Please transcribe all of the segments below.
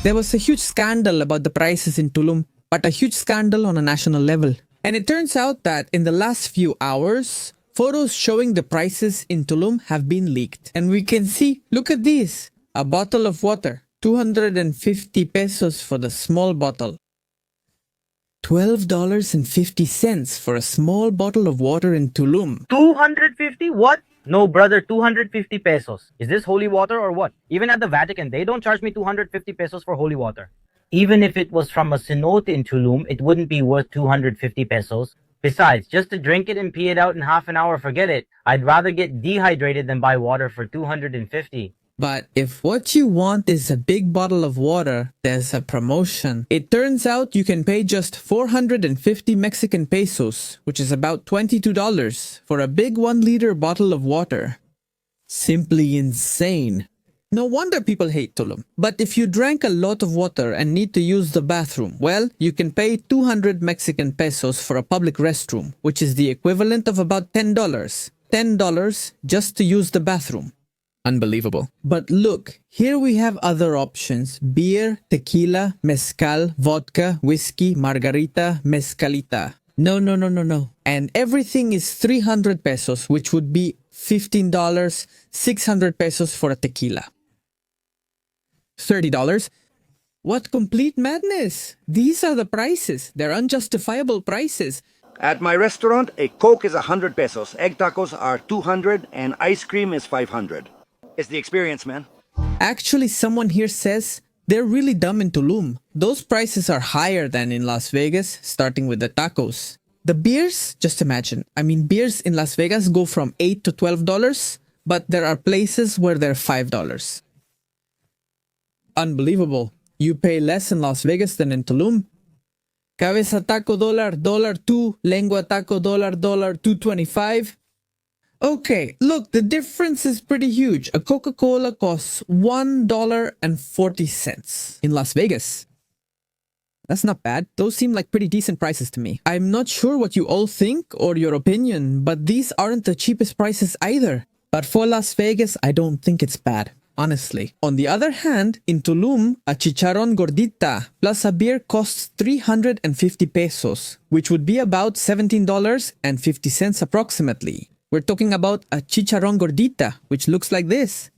There was a huge scandal about the prices in Tulum, but a huge scandal on a national level. And it turns out that in the last few hours, photos showing the prices in Tulum have been leaked. And we can see, look at this, a bottle of water, 250 pesos for the small bottle. $12.50 for a small bottle of water in Tulum. 250? What? No, brother, 250 pesos. Is this holy water or what? Even at the Vatican, they don't charge me 250 pesos for holy water. Even if it was from a cenote in Tulum, it wouldn't be worth 250 pesos. Besides, just to drink it and pee it out in half an hour, forget it. I'd rather get dehydrated than buy water for 250. But if what you want is a big bottle of water, there's a promotion. It turns out you can pay just 450 Mexican pesos, which is about $22, for a big 1-liter bottle of water. Simply insane. No wonder people hate Tulum. But if you drank a lot of water and need to use the bathroom, well, you can pay 200 Mexican pesos for a public restroom, which is the equivalent of about $10. $10 just to use the bathroom. Unbelievable. But look, here we have other options. Beer, tequila, mezcal, vodka, whiskey, margarita, mezcalita. No. And everything is 300 pesos, which would be $15, 600 pesos for a tequila. $30? What complete madness! These are the prices. They're unjustifiable prices. At my restaurant, a Coke is 100 pesos, egg tacos are 200, and ice cream is 500. It's the experience, man. Actually, someone here says they're really dumb in Tulum. Those prices are higher than in Las Vegas, starting with the tacos. The beers, just imagine. Beers in Las Vegas go from $8 to $12, but there are places where they're $5. Unbelievable. You pay less in Las Vegas than in Tulum. Cabeza taco $2, lengua taco $2.25. Okay, look, the difference is pretty huge. A Coca-Cola costs $1.40 in Las Vegas. That's not bad. Those seem like pretty decent prices to me. I'm not sure what you all think or your opinion, but these aren't the cheapest prices either. But for Las Vegas, I don't think it's bad, honestly. On the other hand, in Tulum, a chicharron gordita plus a beer costs 350 pesos, which would be about $17.50 approximately. We're talking about a chicharron gordita, which looks like this.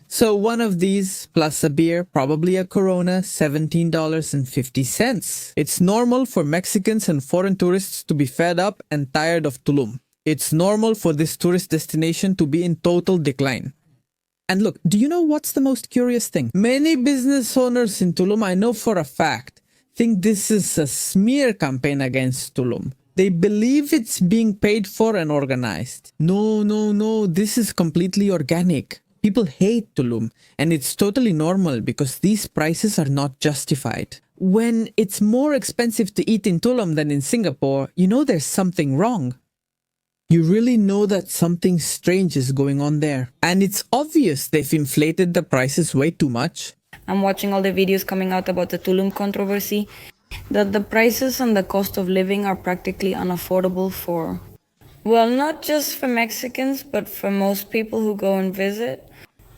So one of these plus a beer, probably a Corona, $17.50. It's normal for Mexicans and foreign tourists to be fed up and tired of Tulum. It's normal for this tourist destination to be in total decline. And look, do you know what's the most curious thing? Many business owners in Tulum, I know for a fact, think this is a smear campaign against Tulum. They believe it's being paid for and organized. No, this is completely organic. People hate Tulum, and it's totally normal because these prices are not justified. When it's more expensive to eat in Tulum than in Singapore, you know there's something wrong. You really know that something strange is going on there. And it's obvious they've inflated the prices way too much. I'm watching all the videos coming out about the Tulum controversy, that the prices and the cost of living are practically unaffordable for, well, not just for Mexicans, but for most people who go and visit.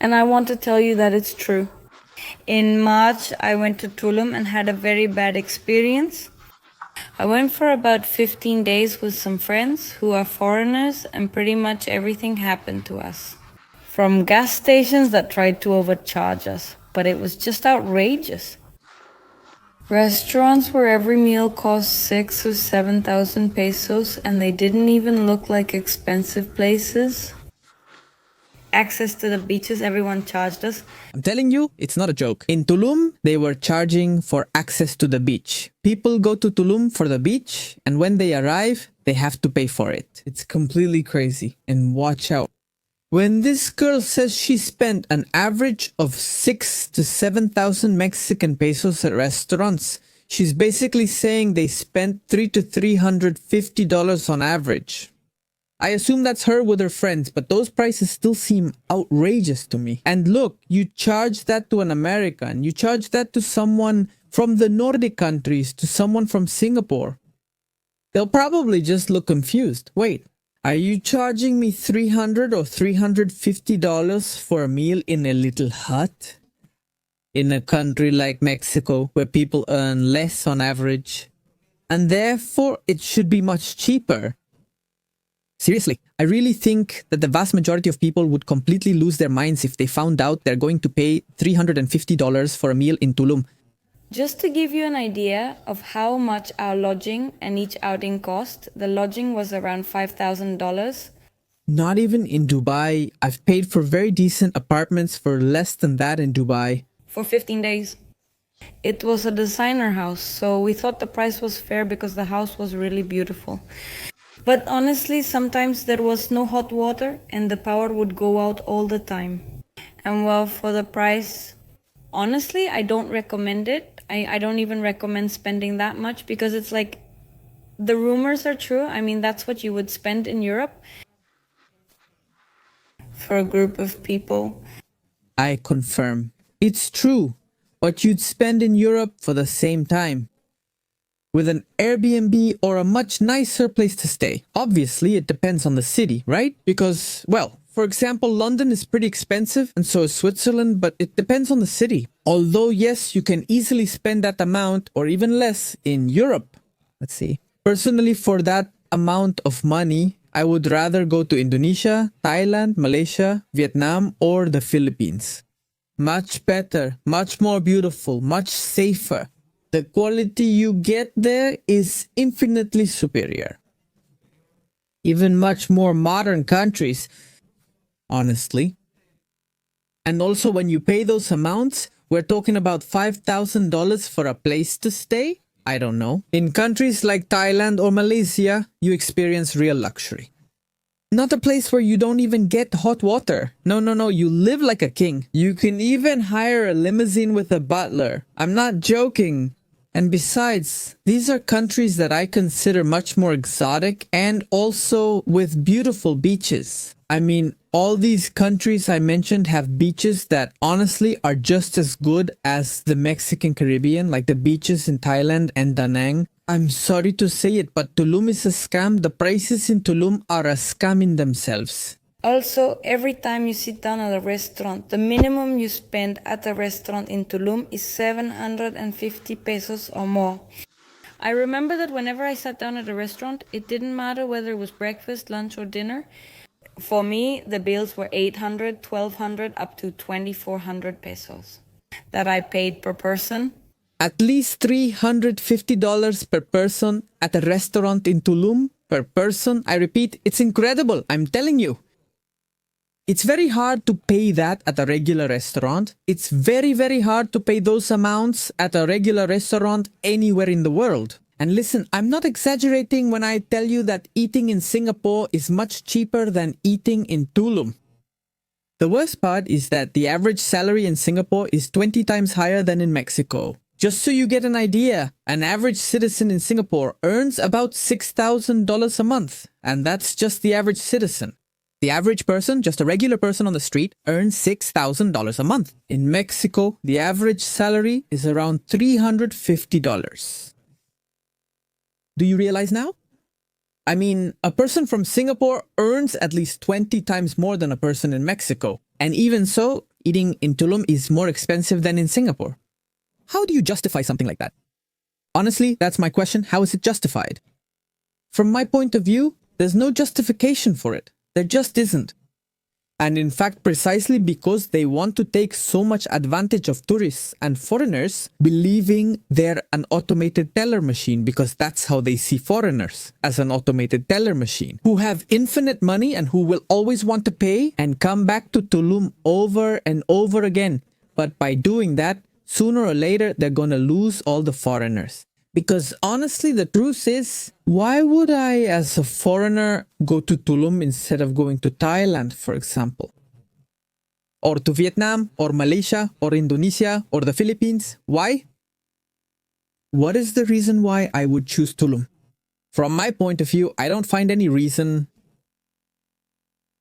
And I want to tell you that it's true. In March, I went to Tulum and had a very bad experience. I went for about 15 days with some friends who are foreigners, and pretty much everything happened to us. From gas stations that tried to overcharge us, but it was just outrageous. Restaurants where every meal cost 6,000 or 7,000 pesos and they didn't even look like expensive places. Access to the beaches, everyone charged us. I'm telling you, it's not a joke. In Tulum, they were charging for access to the beach. People go to Tulum for the beach, and when they arrive, they have to pay for it. It's completely crazy. And watch out. When this girl says she spent an average of 6,000 to 7,000 Mexican pesos at restaurants, she's basically saying they spent $300 to $350 on average. I assume that's her with her friends, but those prices still seem outrageous to me. And look, you charge that to an American, you charge that to someone from the Nordic countries, to someone from Singapore. They'll probably just look confused. Wait, are you charging me $300 or $350 for a meal in a little hut? in a country like Mexico where people earn less on average, and therefore it should be much cheaper. Seriously, I really think that the vast majority of people would completely lose their minds if they found out they're going to pay $350 for a meal in Tulum. Just to give you an idea of how much our lodging and each outing cost, the lodging was around $5,000. Not even in Dubai. I've paid for very decent apartments for less than that in Dubai. For 15 days. It was a designer house, so we thought the price was fair because the house was really beautiful. But honestly, sometimes there was no hot water and the power would go out all the time. And well, for the price, honestly, I don't recommend it. I don't even recommend spending that much because it's like, the rumors are true. I mean, that's what you would spend in Europe for a group of people. I confirm. It's true. What you'd spend in Europe for the same time. With an Airbnb or a much nicer place to stay. Obviously, it depends on the city, right? Because, well, for example, London is pretty expensive and so is Switzerland, but it depends on the city. Although, yes, you can easily spend that amount or even less in Europe. Let's see. Personally, for that amount of money, I would rather go to Indonesia, Thailand, Malaysia, Vietnam, or the Philippines. Much better, much more beautiful, much safer. The quality you get there is infinitely superior. Even much more modern countries, honestly. And also when you pay those amounts, we're talking about $5,000 for a place to stay? I don't know. In countries like Thailand or Malaysia, you experience real luxury. Not a place where you don't even get hot water. No, you live like a king. You can even hire a limousine with a butler. I'm not joking. And besides, these are countries that I consider much more exotic and also with beautiful beaches. I mean, all these countries I mentioned have beaches that honestly are just as good as the Mexican Caribbean, like the beaches in Thailand and Da Nang. I'm sorry to say it, but Tulum is a scam. The prices in Tulum are a scam in themselves. Also, every time you sit down at a restaurant, the minimum you spend at a restaurant in Tulum is 750 pesos or more. I remember that whenever I sat down at a restaurant, it didn't matter whether it was breakfast, lunch, or dinner. For me, the bills were 800, 1200, up to 2400 pesos that I paid per person. At least $350 per person at a restaurant in Tulum per person. I repeat, it's incredible. I'm telling you. It's very hard to pay that at a regular restaurant. It's very, very hard to pay those amounts at a regular restaurant anywhere in the world. And listen, I'm not exaggerating when I tell you that eating in Singapore is much cheaper than eating in Tulum. The worst part is that the average salary in Singapore is 20 times higher than in Mexico. Just so you get an idea, an average citizen in Singapore earns about $6,000 a month. And that's just the average citizen. The average person, just a regular person on the street, earns $6,000 a month. In Mexico, the average salary is around $350. Do you realize now? I mean, a person from Singapore earns at least 20 times more than a person in Mexico. And even so, eating in Tulum is more expensive than in Singapore. How do you justify something like that? Honestly, that's my question. How is it justified? From my point of view, there's no justification for it. There just isn't. And in fact, precisely because they want to take so much advantage of tourists and foreigners, believing they're an automated teller machine, because that's how they see foreigners, as an automated teller machine, who have infinite money and who will always want to pay and come back to Tulum over and over again. But by doing that, sooner or later, they're gonna lose all the foreigners. Because honestly, the truth is, why would I, as a foreigner, go to Tulum instead of going to Thailand, for example? Or to Vietnam, or Malaysia, or Indonesia, or the Philippines? Why? What is the reason why I would choose Tulum? From my point of view, I don't find any reason.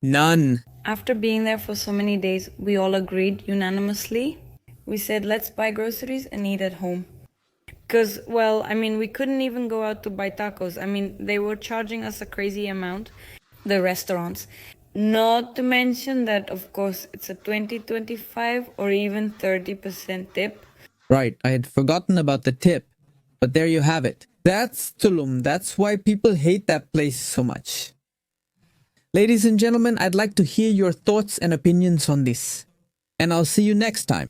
None. After being there for so many days, we all agreed unanimously. We said, let's buy groceries and eat at home. Because, well, I mean, we couldn't even go out to buy tacos. I mean, they were charging us a crazy amount, the restaurants. Not to mention that, of course, it's a 20, 25 or even 30% tip. Right, I had forgotten about the tip, but there you have it. That's Tulum. That's why people hate that place so much. Ladies and gentlemen, I'd like to hear your thoughts and opinions on this. And I'll see you next time.